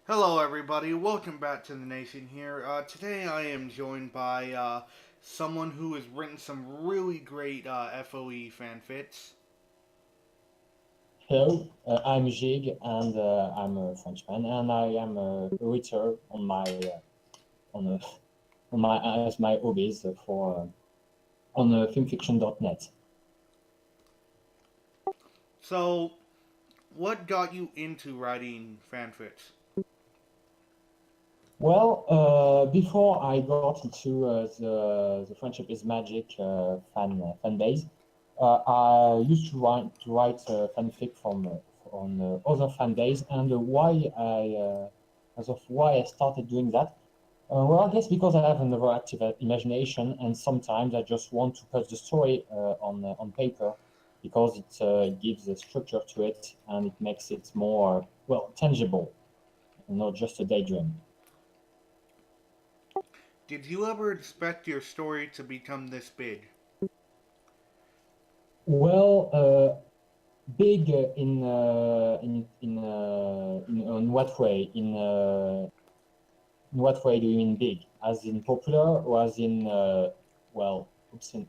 Hello, everybody. Welcome back to the Nation here. Today I am joined by someone who has written some really great FOE fanfics. Hello, I'm Jig, and I'm a Frenchman, and I am a writer on on my as my hobbies for on filmfiction.net. So, what got you into writing fanfics? Well, before I got into the Friendship is Magic fan base, I used to write fanfic from on other fan base, and as of why I started doing that. Well, I guess because I have an overactive imagination, and sometimes I just want to put the story on paper because it gives a structure to it and it makes it more well tangible, not just a daydream. Did you ever expect your story to become this big? Well, big in what way? In what way do you mean big? As in popular, or as in well,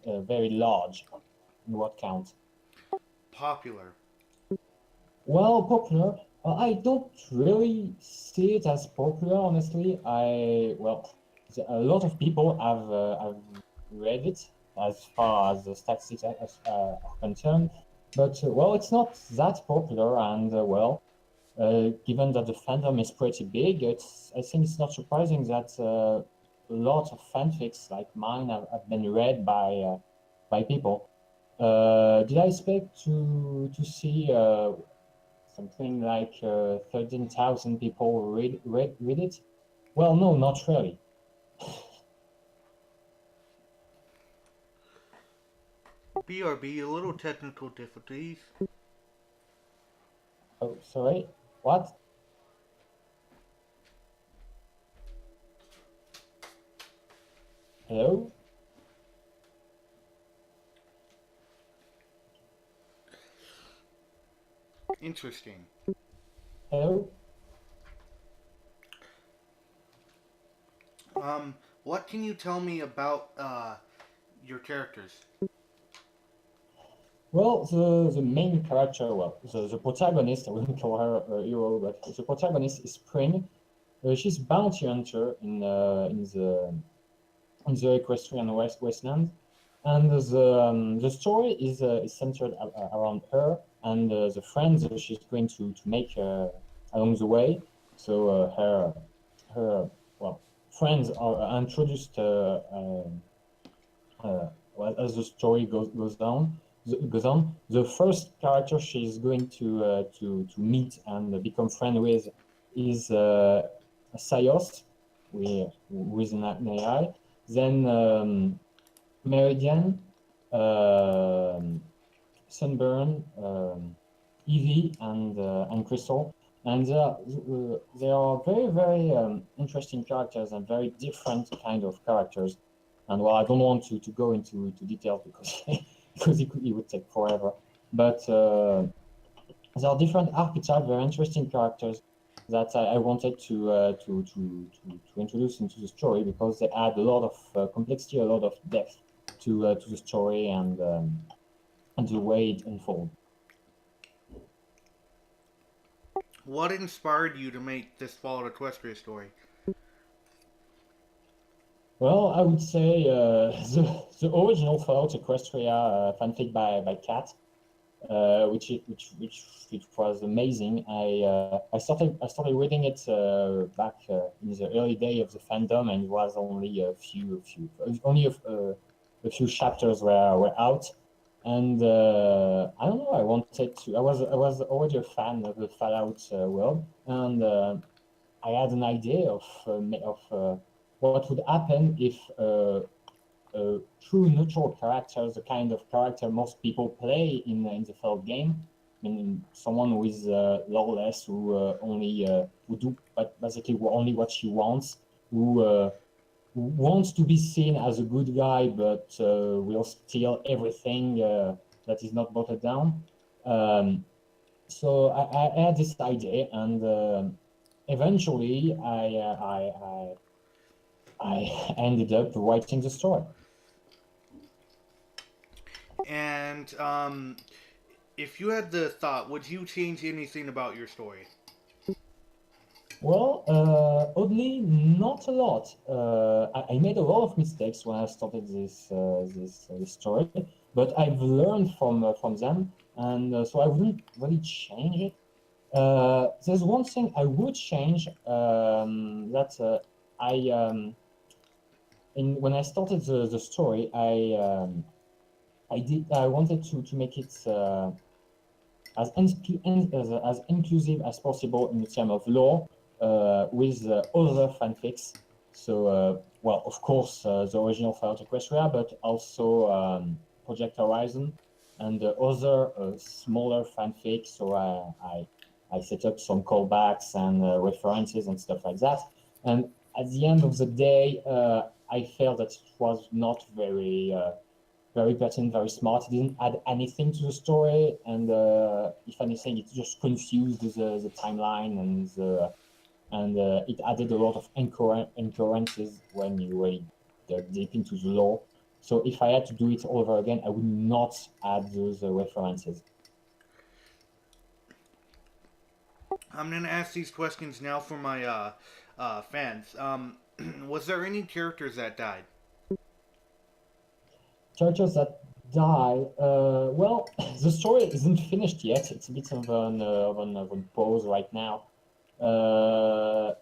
very large? In what count? Popular. Well, popular. I don't really see it as popular, honestly. A lot of people have read it as far as the statistics are concerned, but well, it's not that popular. And given that the fandom is pretty big, I think it's not surprising that a lot of fanfics like mine have been read by people. Did I expect to see something like 13,000 people read it? Well, no, not really. BRB, a little technical difficulties. Oh, sorry. What? Hello? Interesting. Hello? Um, what can you tell me about your characters? Well, the main character, the protagonist, I wouldn't call her a hero, but the protagonist is Spring. She's bounty hunter in the equestrian Westland, and the story is centered around her and the friends that she's going to make along the way. So her well friends are introduced as the story goes on. The first character she's going to meet and become friend with is Sayos, with an AI. Then Meridian, um, Sunburn, Evie, and Crystal. And they are very interesting characters and very different kind of characters. And well, I don't want to go into details because because it would take forever. But there are different archetypes, very interesting characters that I wanted to introduce into the story because they add a lot of complexity, a lot of depth to the story and the way it unfolds. What inspired you to make this Fallout Equestria story? Well, I would say the original Fallout Equestria fanfic by Cat, which was amazing. I started reading it back in the early day of the fandom, and it was only a few chapters were out. And I don't know. I wanted to. I was already a fan of the Fallout world, and I had an idea of what would happen if a true neutral character, the kind of character most people play in the Fallout game. I mean, someone who is lawless, who do but basically only what she wants, who wants to be seen as a good guy, but will steal everything that is not voted down. Um, so I had this idea, and eventually I ended up writing the story. And if you had the thought, would you change anything about your story? Well, oddly, not a lot. I made a lot of mistakes when I started this story, but I've learned from them, and so I wouldn't really change it. There's one thing I would change, that I when I started the story, I wanted to make it as inclusive as possible in terms of lore, with other fanfics. So, well, of course, the original Fallout Equestria, but also Project Horizon and other smaller fanfics. So I set up some callbacks and references and stuff like that. And at the end of the day, I felt that it was not very pertinent, very smart. It didn't add anything to the story, and if anything, it just confused the timeline, and it added a lot of incoherences when you really dug deep into the lore. So if I had to do it all over again, I would not add those references. I'm gonna ask these questions now for my fans. Was there any characters that died? Characters that die. Well, the story isn't finished yet. It's a bit of an pause right now.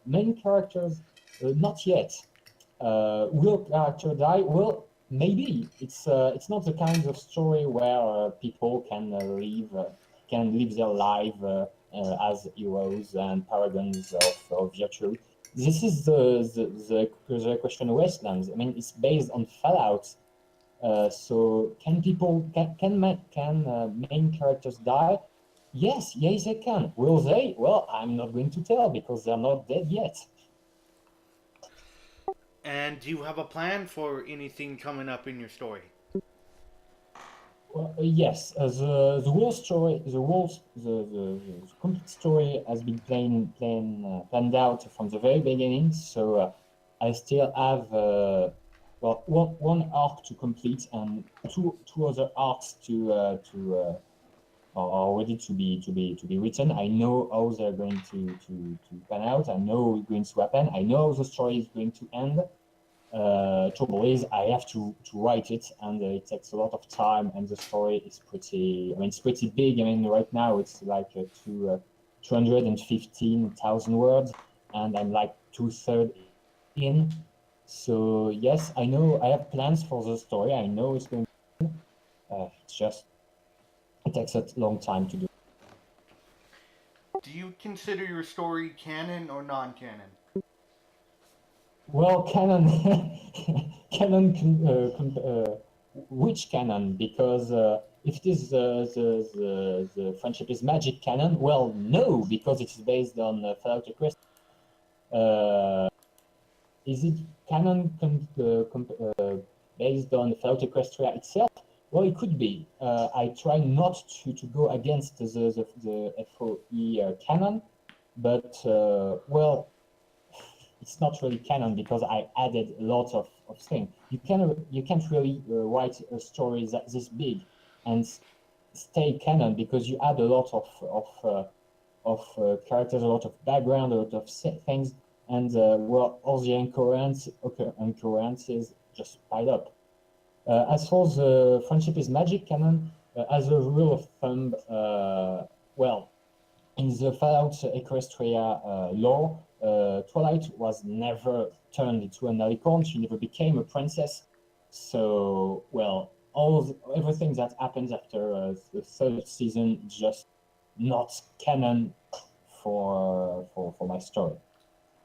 Main characters, not yet. Will character die? Well, maybe. It's not the kind of story where people can live their life as heroes and paragons of virtue. This is the question of Wastelands. I mean, it's based on Fallout. So can main characters die? Yes, they can. Will they? Well, I'm not going to tell because they're not dead yet. And do you have a plan for anything coming up in your story? Well, yes, the whole story, the complete story has been planned out from the very beginning. So I still have well, one arc to complete and two other arcs are ready to be written. I know how they're going to pan out. I know what's going to happen. I know how the story is going to end. Trouble is, I have to write it, and it takes a lot of time. And the story is pretty. I mean, it's pretty big. I mean, right now it's like 215,000 words, and I'm like 2/3 in. So yes, I know I have plans for the story. I know it's going. It's just it takes a long time to do. Do you consider your story canon or non-canon? Well, canon, canon, which canon? Because if it is the Friendship is Magic canon, well, no, because it is based on Fallout Equestria. Is it canon based on Fallout Equestria itself? Well, it could be. I try not to go against the FOE canon, but well, it's not really canon because I added a lot of things. You can't really write a story this big and stay canon because you add a lot of characters, a lot of background, a lot of things, and well, all the incoherences just piled up. As for the Friendship is Magic canon, as a rule of thumb, well, in the Fallout Equestria lore, Twilight was never turned into an alicorn. She never became a princess. So, well, everything that happens after the third season is just not canon for my story.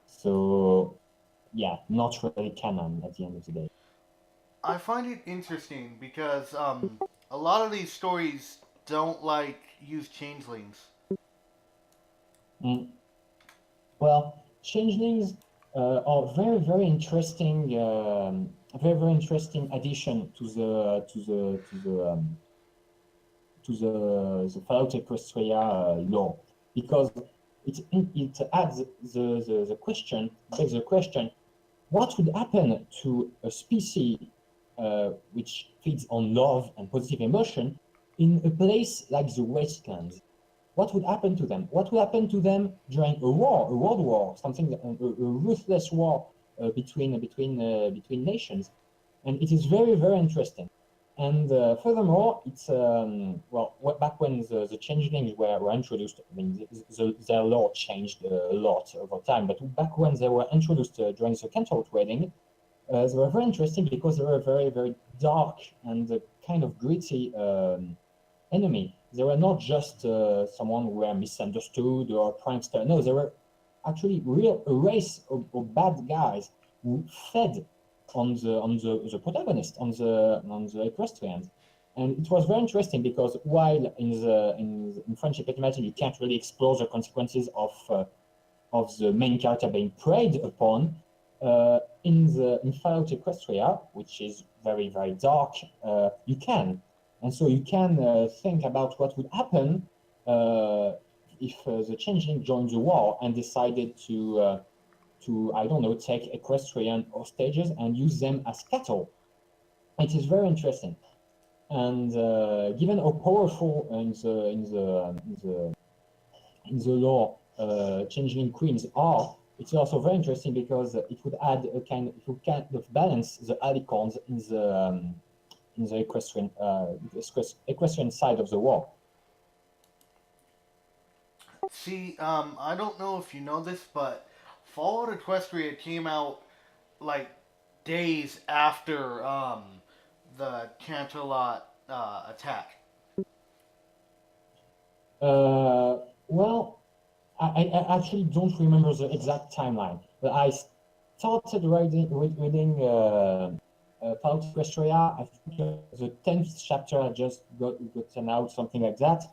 So, yeah, not really canon at the end of the day. I find it interesting because a lot of these stories don't use changelings. Mm. Well, changelings are very interesting, very interesting addition to the Fallout Equestria lore, because it adds the question, begs the question, what would happen to a species which feeds on love and positive emotion in a place like the wastelands? What would happen to them? What would happen to them during a war, a world war, something, a ruthless war between nations? And it is very, very interesting. And furthermore, it's back when the changelings were introduced, I mean, their lore changed a lot over time. But back when they were introduced during the Cantor trading, they were very interesting because they were very, very dark and kind of gritty enemy. They were not just someone who were misunderstood or a prankster. No, they were actually a race of bad guys who fed on the protagonist, on the equestrians. And it was very interesting because while in Friendship Imagine you can't really explore the consequences of the main character being preyed upon, in Fallout Equestria, which is very, very dark, you can. And so you can think about what would happen if the changeling joined the war and decided to, I don't know, take equestrian hostages and use them as cattle. It is very interesting. And given how powerful in the lore changeling queens are, it's also very interesting because it would add it would kind of balance the alicorns in the equestrian side of the war. See, I don't know if you know this, but Fallout Equestria came out like days after the Canterlot attack. Well, I actually don't remember the exact timeline, but I started reading Fallout Equestria. I think the 10th chapter had just gotten out, something like that.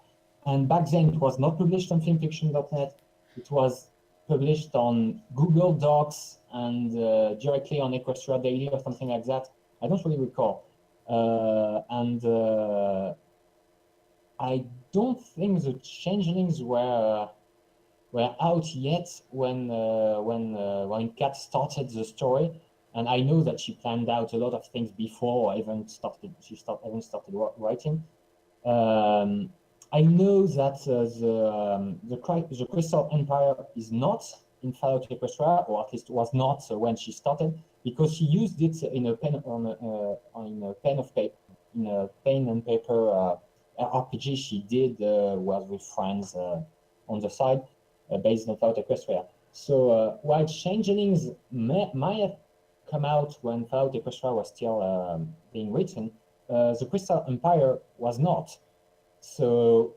And back then, it was not published on filmfiction.net. It was published on Google Docs and directly on Equestria Daily or something like that. I don't really recall. I don't think the changelings were out yet when Kat started the story, and I know that she planned out a lot of things before I even started. Even started writing. I know that the Crystal Empire is not in Fallout Equestria, or at least was not when she started, because she used it in a pen and paper RPG she did was with friends on the side, based on Fallout Equestria. So while Changelings might have come out when Fallout Equestria was still being written, the Crystal Empire was not. So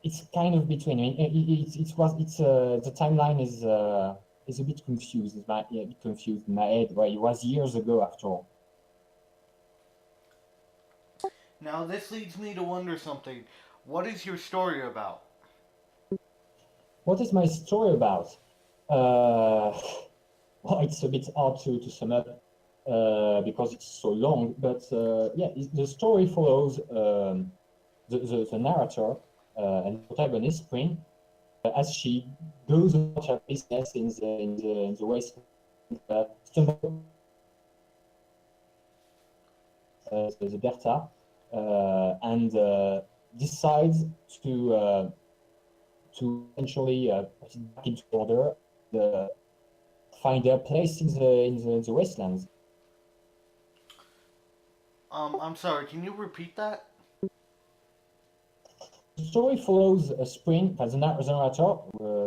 it's kind of between. I mean, the timeline is a bit confused. A bit confused in my head. Well, it was years ago after all. Now, this leads me to wonder something. What is your story about? What is my story about? Well, it's a bit hard to sum up because it's so long. But yeah, the story follows the narrator and protagonist, Spring, as she goes about her business in the waste, stumble the Bertha, and decides to essentially put it back into order, find their place in the wastelands. I'm sorry, can you repeat that? The story follows Spring, as the narrator,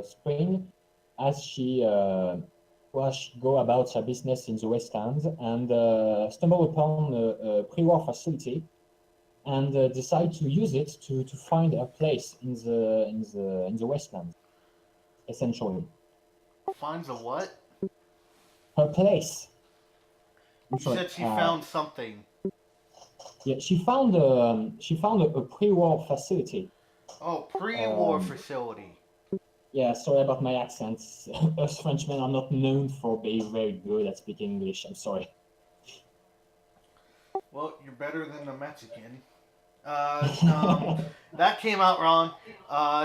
Spring, as she go about her business in the wastelands and stumble upon a pre-war facility and decide to use it to find a place in the wastelands, essentially. Finds a what? Her place. You said she found something. Yeah, she found a pre-war facility. Oh, pre-war facility. Yeah, sorry about my accent. Us Frenchmen are not known for being very good at speaking English. I'm sorry. Well, you're better than the Mexican. That came out wrong.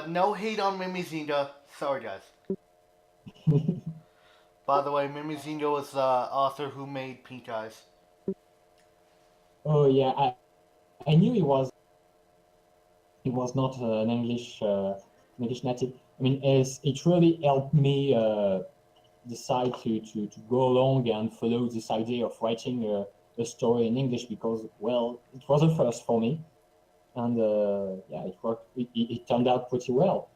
No hate on Mimizinda. Sorry, guys. By the way, Mimizinho is the author who made Pink Eyes. Oh yeah, I knew he was not an English native. I mean, it really helped me decide to go along and follow this idea of writing a story in English because, well, it was a first for me, and yeah, it worked. It turned out pretty well.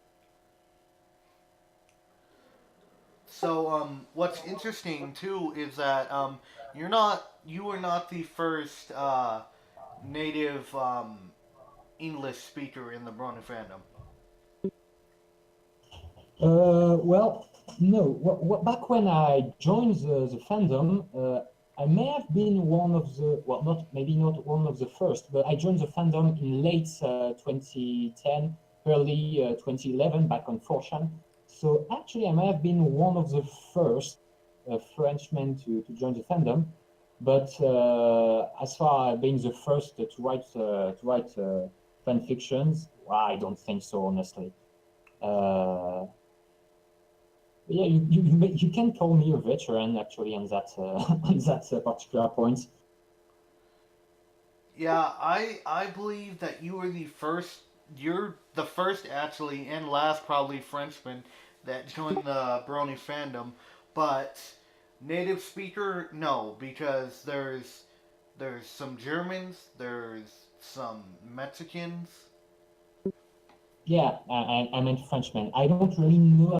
So, what's interesting too is that you were not the first native English speaker in the Brony fandom. Well, no. Back when I joined the fandom, I may have been one of the, well, not maybe not one of the first, but I joined the fandom in late 2010, early 2011, back on 4chan. So actually, I may have been one of the first Frenchmen to join the fandom. But as far as being the first to write fan fictions, well, I don't think so, honestly. Uh, yeah, you can call me a veteran actually on that on that particular point. Yeah, I believe that you were the first. You're the first actually, and last probably Frenchman that joined the Brony fandom. But native speaker, no, because there's some Germans, there's some Mexicans. Yeah, I meant Frenchman. I don't really know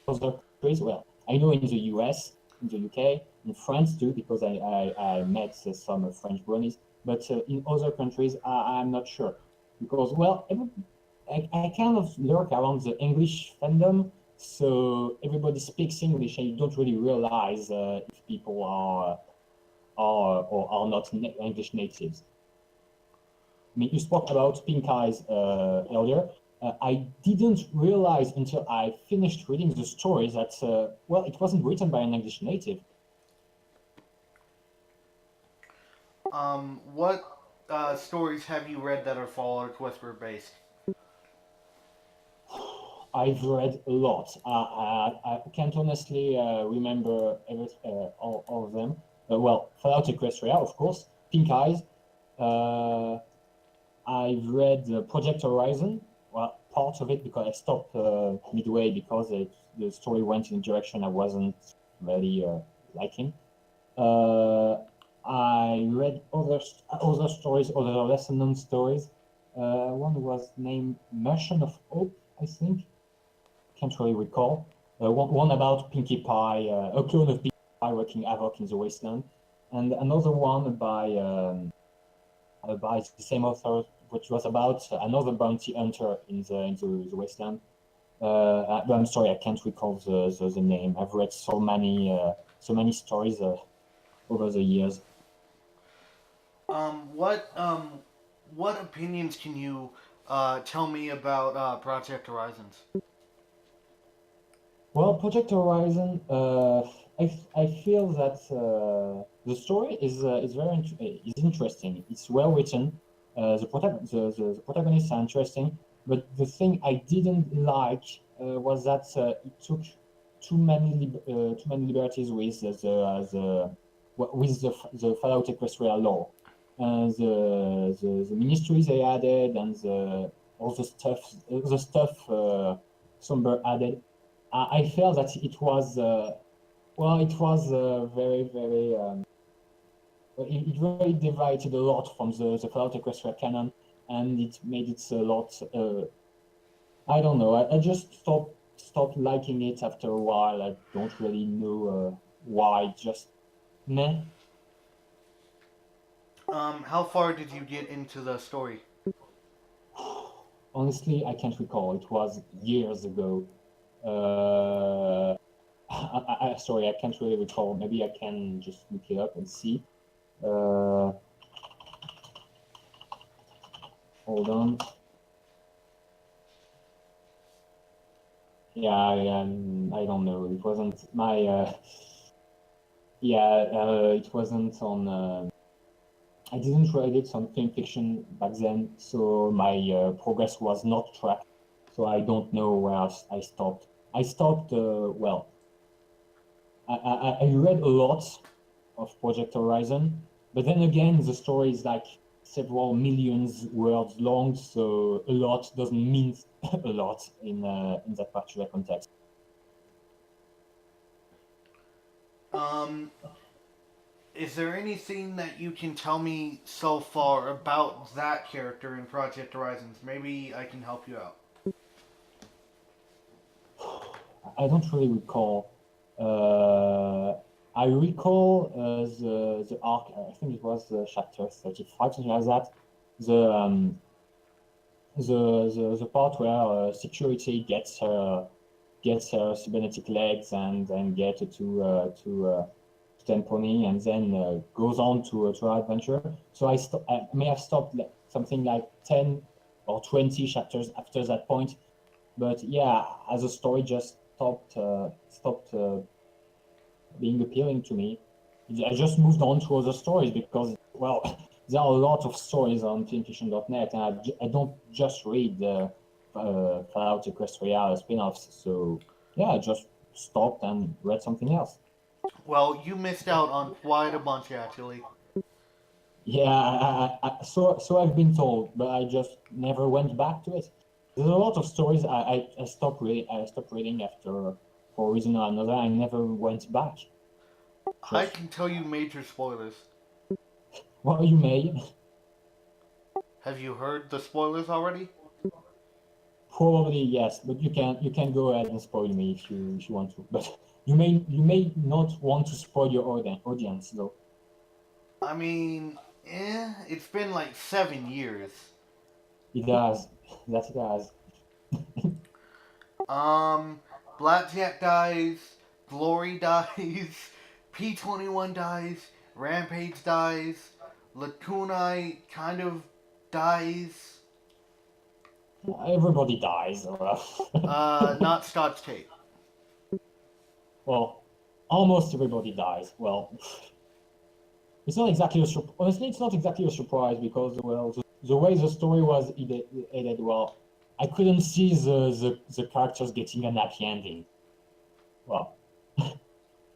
other countries. Well, I know in the US, in the UK, in France too, because I met some French bronies. But in other countries, I'm not sure because well, I kind of lurk around the English fandom, so everybody speaks English, and you don't really realize if people are or are not English natives. I mean, you spoke about Pink Eyes earlier. I didn't realize until I finished reading the story that, well, it wasn't written by an English native. What stories have you read that are Fallout Whisper based? I've read a lot. I can't honestly remember all of them. Well, Fallout Equestria, of course, Pink Eyes. Uh, I've read Project Horizon, well, part of it because I stopped midway because the story went in a direction I wasn't really liking. Uh, I read other stories, other lesser known stories. One was named Merchant of Hope, I think. Can't really recall. One about Pinkie Pie, a clone of Pinkie Pie wreaking havoc in the wasteland, and another one by the same author, which was about another bounty hunter in the wasteland. But I'm sorry, I can't recall the name. I've read so many stories over the years. Um, what um, what opinions can you tell me about Project Horizons? Well, Project Horizon, I feel that the story is interesting. It's well written. The protagonists are interesting, but the thing I didn't like was that it took too many liberties with the Fallout Equestria lore. The ministries they added and all the stuff Somber added. I felt that it was well, it was very it really divided a lot from the Fallout Equestria canon, and it made it a lot. I don't know. I just stopped liking it after a while. I don't really know why. Just meh. How far did you get into the story? Honestly, I can't recall. It was years ago. Uh, sorry, I can't really recall. Maybe I can just look it up and see. Uh, hold on. Yeah, I don't know. It wasn't my. Yeah, it wasn't on. I didn't read it on film fiction back then, so my progress was not tracked. so I don't know where I stopped. I stopped. Well, I read a lot of Project Horizon, but then again, the story is like several millions words long, so a lot doesn't mean a lot in that particular context. Um, is there anything that you can tell me so far about that character in Project Horizons? Maybe I can help you out. I don't really recall. I recall the arc. I think it was chapter 35, something like that. The the part where security gets her cybernetic legs and then get to Tenpony and then goes on to her adventure. So I may have stopped like, something like 10 or 20 chapters after that point. But yeah, as a story just stopped being appealing to me. I just moved on to other stories because, well, there are a lot of stories on filmfiction.net, and I don't just read the Fallout Equestria spin-offs. So yeah, I just stopped and read something else. Well, you missed out on quite a bunch actually. Yeah, so I've been told, but I just never went back to it. There's a lot of stories I stopped reading after for a reason or another. I never went back. I Just can tell you major spoilers. well, you may. Have you heard the spoilers already? Probably yes, but you can go ahead and spoil me if you want to. But you may not want to spoil your audience though. I mean, it's been like 7 years. It does. That it does. Um, Blackjack dies, Glory dies, P21 dies, Rampage dies, Lacunai kind of dies. Everybody dies. Not Scotch Tape. Well, almost everybody dies. Well, it's not exactly honestly, it's not exactly a surprise because well, the way the story was headed, well, I couldn't see the characters getting an happy ending. Well,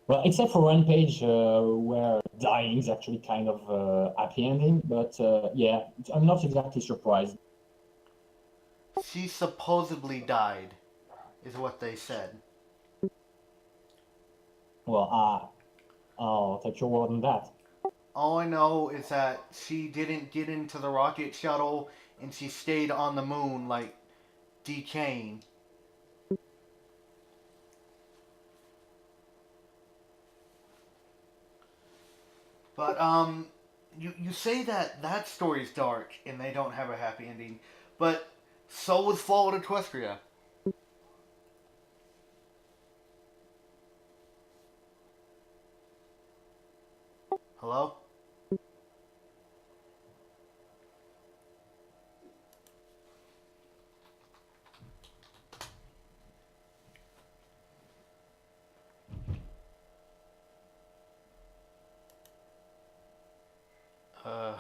well, except for one page where dying is actually kind of happy ending, but yeah, I'm not exactly surprised. She supposedly died, is what they said. Well, I'll take your word on that. All I know is that she didn't get into the rocket shuttle and she stayed on the moon, like, decaying. But you say that that story's dark and they don't have a happy ending, but so was Fallout Equestria. Hello? Uh,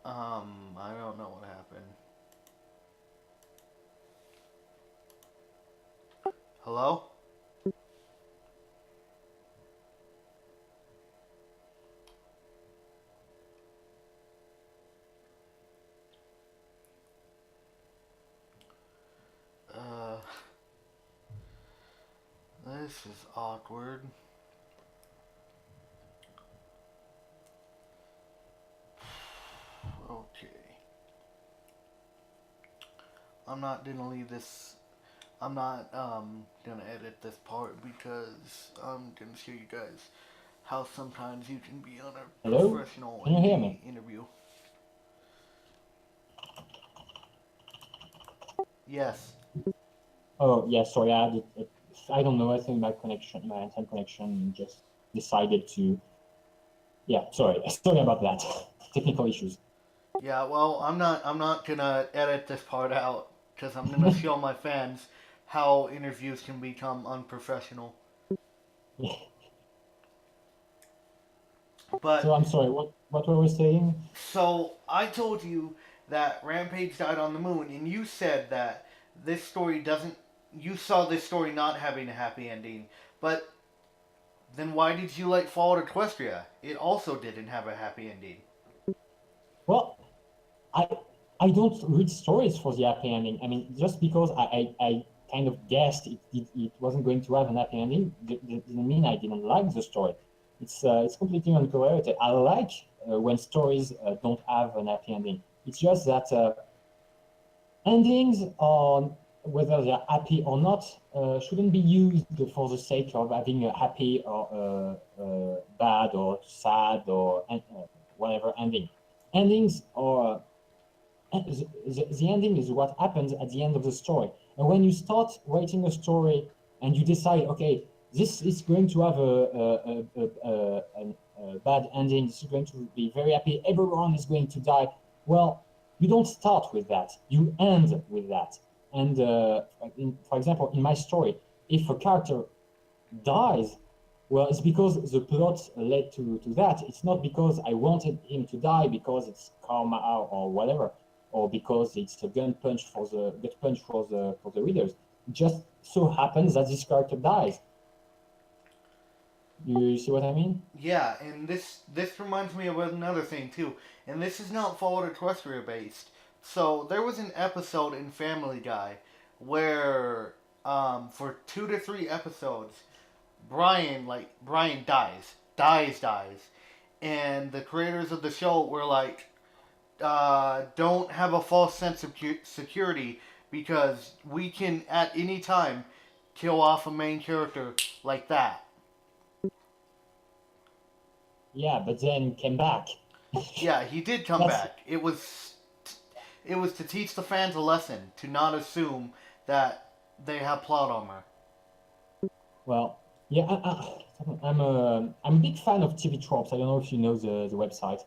I don't know what happened. Hello? Uh, this is awkward. Okay. I'm not gonna leave this. I'm not gonna edit this part because I'm gonna show you guys how sometimes you can be Hello? unprofessional Can you in hear the me? interview. Yes. Oh, yeah, sorry, I don't know, I think my internet connection just decided to, yeah, sorry, sorry about that. Technical issues. Yeah. Well, I'm not gonna edit this part out because I'm gonna show my fans how interviews can become unprofessional. So But I'm sorry, what were we saying? so I told you that Rampage died on the moon, and you said that this story doesn't. You saw this story not having a happy ending, but then why did you like Fallout Equestria? It also didn't have a happy ending. Well, I I don't read stories for the happy ending. I mean, just because I kind of guessed it wasn't going to have an happy ending didn't mean I didn't like the story. It's completely uncorrelated. I like when stories don't have an happy ending. It's just that endings on whether they're happy or not shouldn't be used for the sake of having a happy or bad or sad or whatever ending. Endings are the ending is what happens at the end of the story. And when you start writing a story and you decide, okay, this is going to have a bad ending, this is going to be very happy, everyone is going to die. Well, you don't start with that, you end with that. And for example, in my story, if a character dies, well, it's because the plot led to that. It's not because I wanted him to die because it's karma or whatever, or because it's a gut punch for the readers. It just so happens that this character dies. You see what I mean? Yeah, and this reminds me of another thing too. And this is not Fallout Equestria based. So there was an episode in Family Guy where for 2 to 3 episodes, Brian dies, and the creators of the show were like, don't have a false sense of security because we can at any time kill off a main character like that. Yeah, but then came back. Yeah, he did come That's back. It was to teach the fans a lesson to not assume that they have plot armor. well, yeah. I'm a big fan of TV tropes. I don't know if you know the website.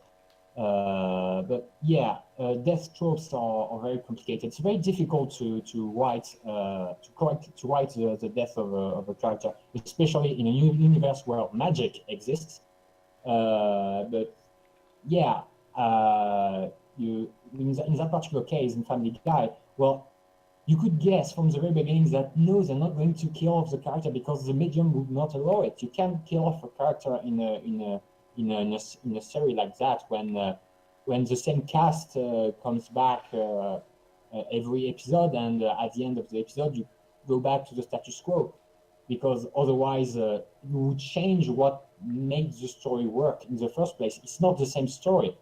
But yeah, death tropes are very complicated. It's very difficult to write the death of a character, especially in a new universe where magic exists. But yeah, you in that particular case in Family Guy, well, you could guess from the very beginning that no, they're not going to kill off the character because the medium would not allow it. You can't kill off a character in a series like that when the same cast comes back every episode, and at the end of the episode you go back to the status quo, because otherwise you would change what made the story work in the first place. It's not the same story.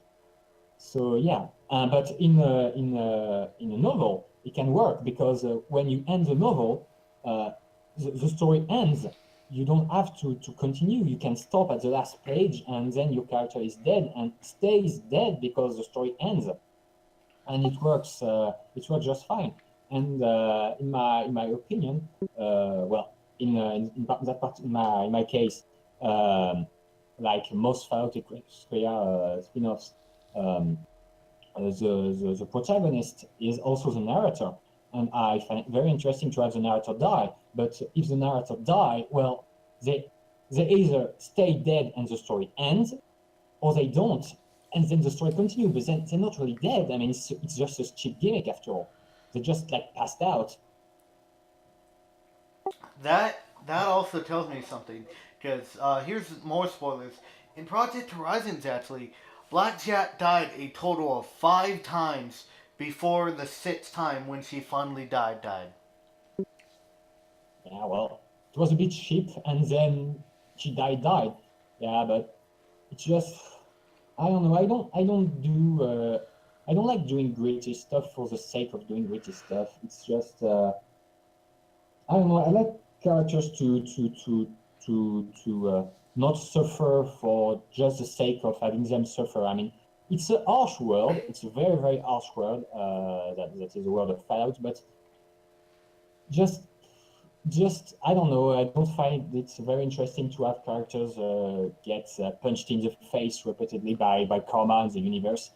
So yeah, but in a novel, it can work because when you end the novel, the story ends. You don't have to continue. You can stop at the last page, and then your character is dead and stays dead because the story ends, and it works. It works just fine. And in my opinion, well, that part in my case, like most Fallout spin-offs. Um, the protagonist is also the narrator, and I find it very interesting to have the narrator die. But if the narrator die, well, they either stay dead and the story ends, or they don't, and then the story continues. But then they're not really dead. I mean, it's just a cheap gimmick after all. They just like passed out. That also tells me something because here's more spoilers. In Project Horizons, actually, Blackjack died a total of 5 times before the 6th time when she finally died. Yeah, well, it was a bit cheap, and then she died. Yeah, but it's just I don't know. I don't like doing gritty stuff for the sake of doing gritty stuff. It's just I don't know. I like characters to not suffer for just the sake of having them suffer. I mean, it's a harsh world. It's a very very harsh world. That is the world of Fallout. But just I don't know. I don't find it very interesting to have characters get punched in the face repeatedly by karma in the universe.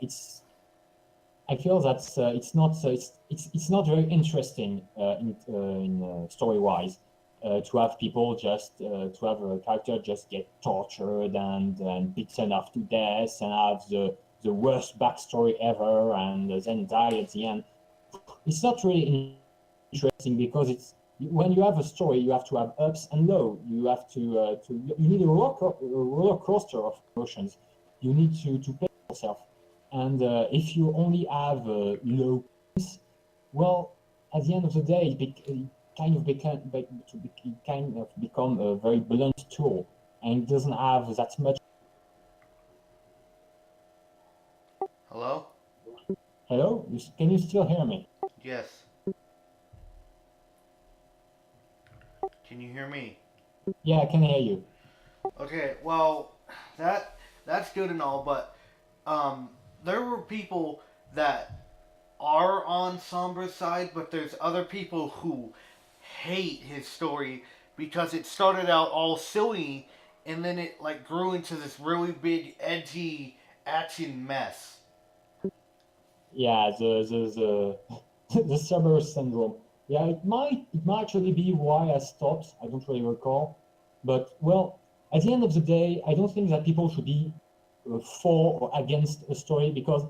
It's I feel that it's not very interesting in story wise to have people just to have a character just get tortured and beaten off to death and have the worst backstory ever and then die at the end. It's not really interesting because it's when you have a story, you have to have ups and lows. You have to you need a roller coaster of emotions. You need to play yourself, and if you only have low points, well, at the end of the day, it kind of become a very blunt tool, and it doesn't have that much. Hello? Hello, can you still hear me? Yes. Can you hear me? Yeah, I can hear you. Okay, well, that's good and all, but um, there were people that are on Sombra's side, but there's other people who hate his story because it started out all silly and then it like grew into this really big edgy action mess. Yeah, the Cerberus syndrome. Yeah, it might actually be why I stopped. I don't really recall, but well, at the end of the day, I don't think that people should be for or against a story because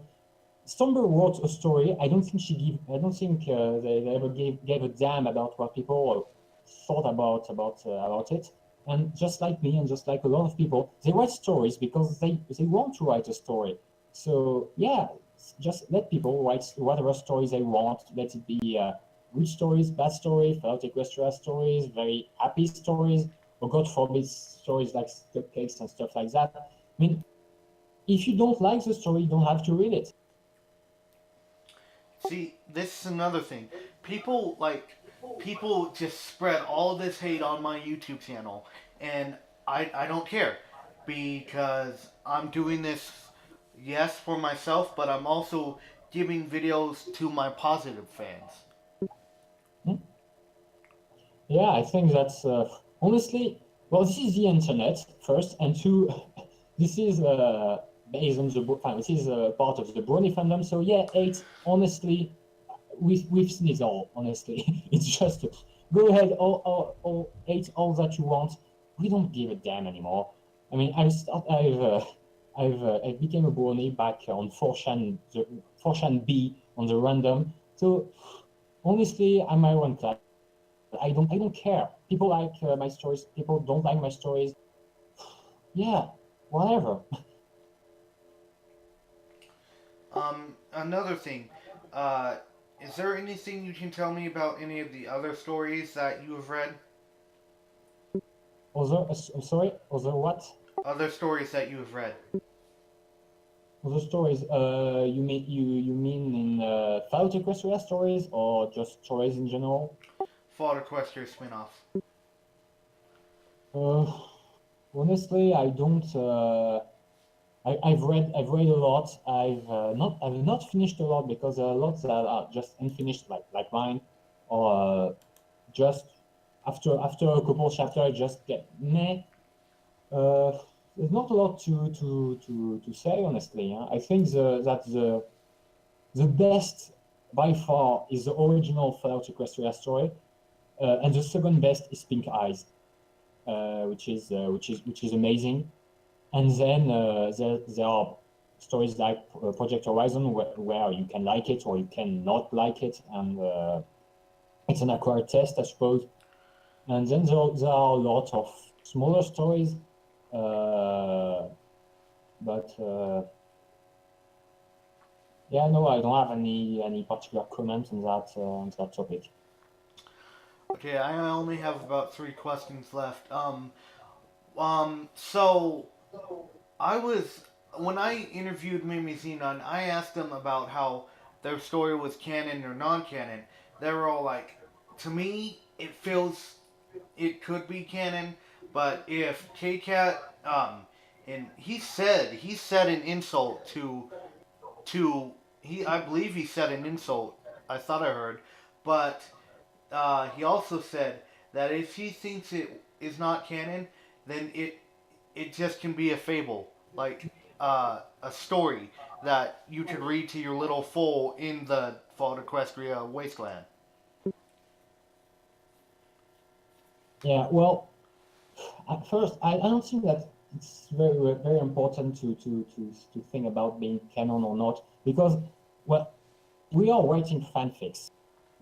Stomber wrote a story. I don't think she give. I don't think they ever gave a damn about what people thought about it. And just like me, and just like a lot of people, they write stories because they want to write a story. So yeah, just let people write whatever stories they want. Let it be good stories, bad stories, Fallout Equestria stories, very happy stories, or God forbid stories like cupcakes and stuff like that. I mean, if you don't like the story, you don't have to read it. See, this is another thing. People just spread all this hate on my YouTube channel, and I don't care because I'm doing this, yes, for myself, but I'm also giving videos to my positive fans. Hmm? Yeah, I think that's honestly, well, this is the internet first, and two, this is based on this is part of the Brony fandom. So yeah, eight. Honestly, we've seen it all. Honestly, it's just go ahead, all eight, all that you want. We don't give a damn anymore. I mean, I became a Brony back on 4chan, the 4chan B on the random. So honestly, I'm my own class. I don't care. People like my stories. People don't like my stories. Yeah, whatever. Another thing, uh, is there anything you can tell me about any of the other stories that you have read? I'm sorry. Other what? Other stories that you have read? Other stories. You mean in Fallout Equestria stories or just stories in general? Fallout Equestria spin-offs. Uh, honestly, I don't. I've read a lot. I've not finished a lot because there are lots that are just unfinished, like mine, or just after a couple chapters, I just get meh. Uh, there's not a lot to say honestly. Huh? I think the best by far is the original Fallout Equestria story, and the second best is Pink Eyes, which is amazing. And then there are stories like Project Horizon where you can like it or you can not like it, and it's an acquired taste, I suppose. And then there are a lot of smaller stories, uh, but yeah, no, I don't have any particular comment on that topic. Okay, I only have about three questions left. So I was when I interviewed Mimi Xenon, I asked them about how their story was canon or non-canon. They were all like, "To me, it feels it could be canon, but if K-Cat and he said an insult to he I believe he said an insult. I thought I heard, but he also said that if he thinks it is not canon, then it just can be a fable, like a story that you could read to your little foal in the Fallout Equestria wasteland. Yeah, well, at first, I don't think that. it's very important to think about being canon or not, because well, we are writing fanfics.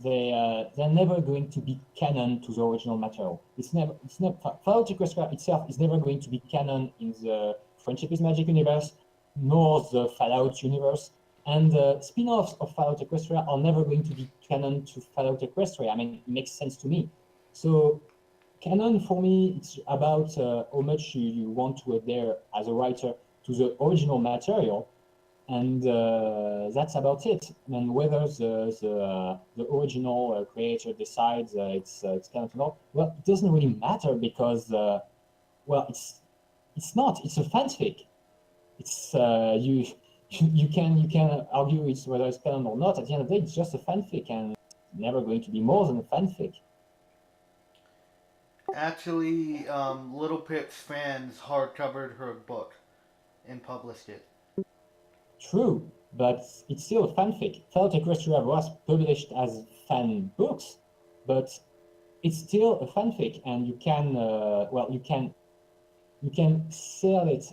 They're never going to be canon to the original material. It's never Fallout Equestria itself is never going to be canon in the Friendship is Magic universe, nor the Fallout universe. And spin-offs of Fallout Equestria are never going to be canon to Fallout Equestria. I mean, it makes sense to me. So canon for me, it's about how much you want to adhere as a writer to the original material, and that's about it. And whether the original creator decides it's canon or not, well, it doesn't really matter because well, it's not. It's a fanfic. It's you can argue it's whether it's canon or not. At the end of the day, it's just a fanfic, and it's never going to be more than a fanfic. Actually, Little Pip's fans hardcovered her book and published it. True, but it's still a fanfic. Fallout Equestria was published as fan books, but it's still a fanfic, and you can well you can sell it.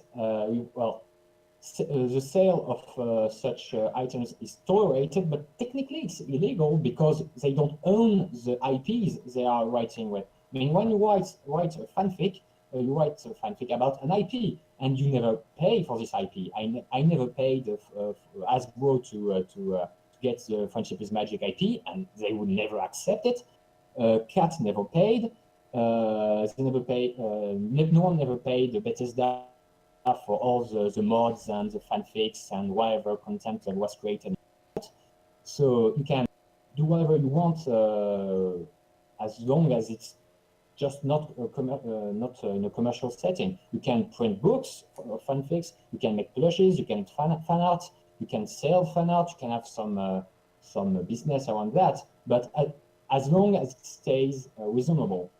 The sale of such items is tolerated, but technically it's illegal because they don't own the IPs they are writing with. I mean, when you write a fanfic, you write a fanfic about an IP, and you never pay for this IP. I never paid Hasbro to get the Friendship is Magic IP, and they would never accept it. Cat never paid. They never paid. No one never paid Bethesda for all the mods and the fanfics and whatever content that was created. So you can do whatever you want as long as it's just not in a commercial setting. You can print books or fanfics, you can make plushes, you can fan art, you can sell fan art, you can have some business around that. But as long as it stays reasonable,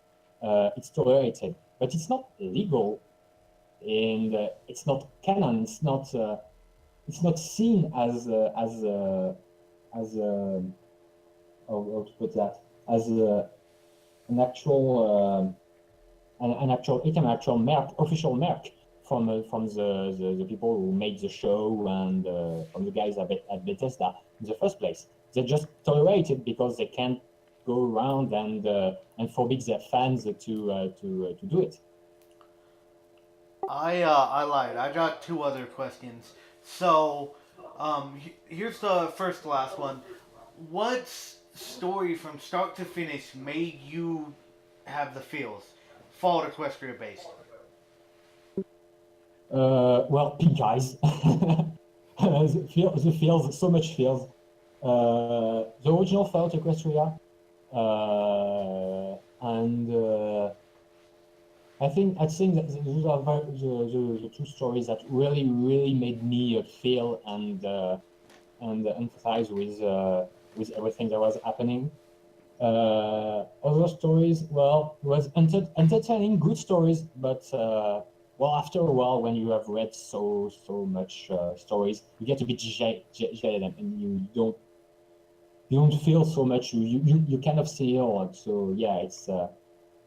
it's tolerated. But it's not legal, and it's not canon. It's not seen as how to put that, as an actual an actual item, an actual mark, official mark from the people who made the show and from the guys at Bethesda in the first place. They just tolerate it because they can't go around and forbid their fans to do it. I lied. I got two other questions. So, here's the first last one. What story from start to finish made you have the feels? Fallout Equestria based. Well, pink eyes. The feels, so much feels. The original Fallout Equestria, and I think that those are the two stories that really made me feel and empathize with everything that was happening. Other stories, well, it was entertaining, good stories, but well, after a while, when you have read so much stories, you get a bit jaded, and you don't feel so much. You kind of feel. So yeah,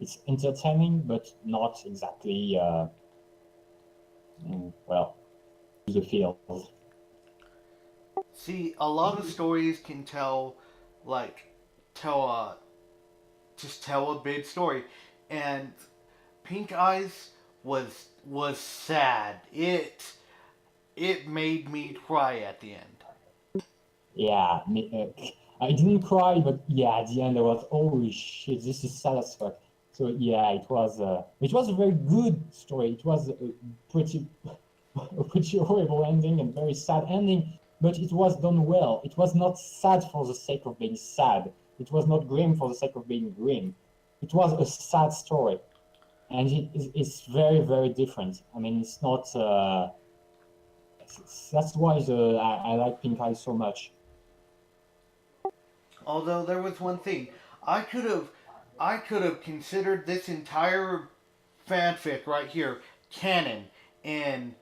it's entertaining, but not exactly well, the feels. See, a lot of stories can like, tell a, just tell a big story, and Pink Eyes was sad. It made me cry at the end. Yeah, I didn't cry, but yeah, at the end I was, holy shit, this is sad as fuck. So yeah, it was a very good story. It was a pretty a pretty horrible ending and very sad ending, but it was done well. It was not sad for the sake of being sad. It was not grim for the sake of being grim. It was a sad story, and it's very different. I mean, it's not. That's why I like Pink Eye so much. Although there was one thing, I could have I could have considered this entire fanfic right here canon, and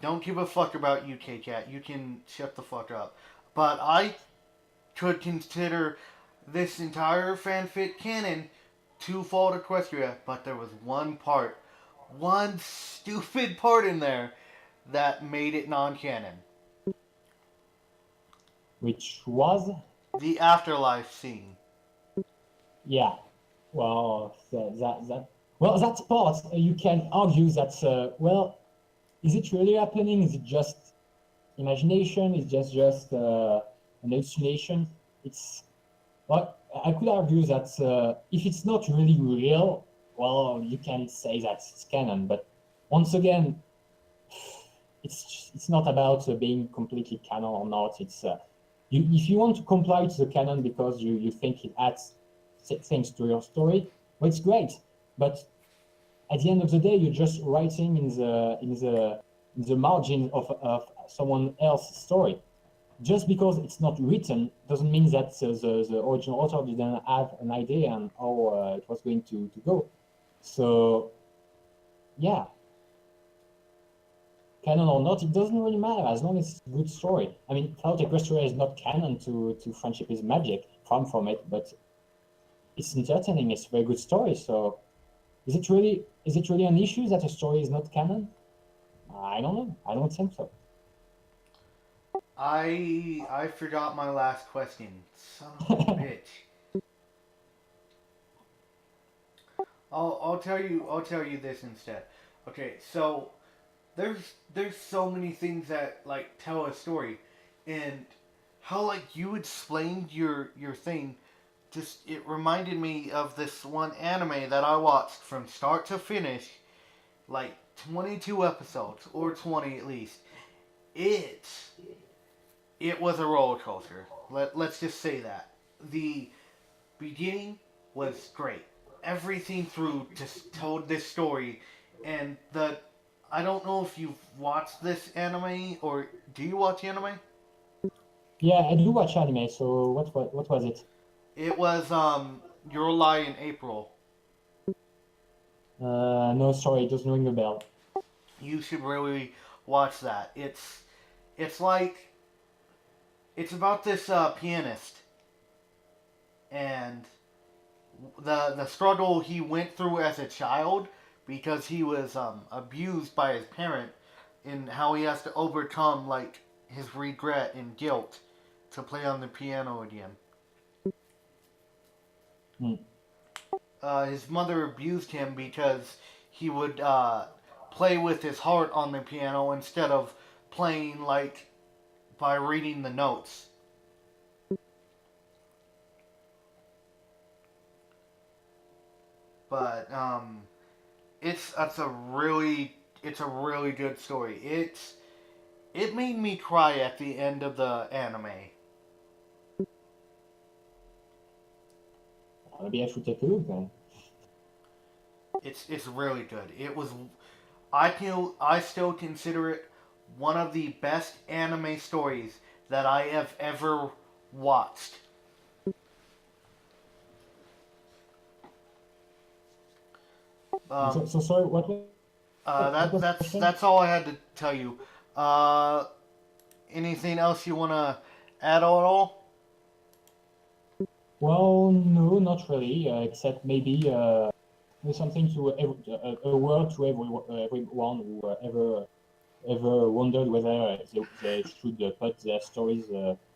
don't give a fuck about UK Cat. You can shut the fuck up. But I could consider this entire fanfic canon to Fallout Equestria, but there was one part one stupid part in there that made it non-canon. which was, The afterlife scene. yeah, well, well, that part you can argue that, well, is it really happening? Is it just imagination? Is it just an hallucination? It's, well, I could argue that if it's not really real, well, you can say that it's canon. But once again, it's not about being completely canon or not. It's if you want to comply to the canon because you think it adds things to your story, well, it's great. But at the end of the day, you're just writing in the margin of someone else's story. Just because it's not written doesn't mean that the original author didn't have an idea on how it was going to go. So, yeah, canon or not, it doesn't really matter as long as it's a good story. I mean, Fallout Equestria is not canon to Friendship is Magic, from it, but it's entertaining. It's a very good story. So, is it really an issue that a story is not canon? I don't know. I don't think so. I forgot my last question. Son of a bitch. I'll tell you this instead. Okay, so there's so many things that like tell a story, and how like you explained your thing, just it reminded me of this one anime that I watched from start to finish, like 22 episodes or 20 at least. It it was a roller coaster. Let's just say that. The beginning was great. Everything through just told this story, and the I don't know if you've watched this anime or do you watch anime? Yeah, I do watch anime. So what was it? It was Your Lie in April. No, sorry, it doesn't ring a bell. You should really watch that. It's like it's about this pianist and the struggle he went through as a child because he was abused by his parent and how he has to overcome like his regret and guilt to play on the piano again. Hmm. His mother abused him because he would play with his heart on the piano instead of playing like by reading the notes. But it's a really good story. It made me cry at the end of the anime. Maybe I should take a look then. It's really good. It was I still consider it one of the best anime stories that I have ever watched. So sorry, what was the question? That's all I had to tell you. Uh, Anything else you wanna add at all? Well, no, not really, except maybe something to a word to everyone who ever wondered whether they should put their stories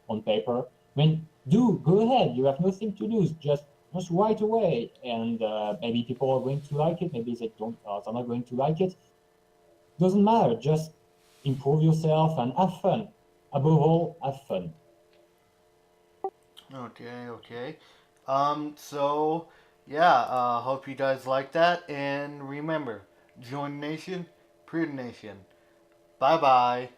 on paper. I mean, go ahead. You have nothing to lose. Just write away, and maybe people are going to like it. Maybe they don't. They're not going to like it. Doesn't matter. Just improve yourself and have fun. Above all, have fun. Okay, okay. So yeah, hope you guys like that, and remember, join the nation, pre the nation. Bye bye.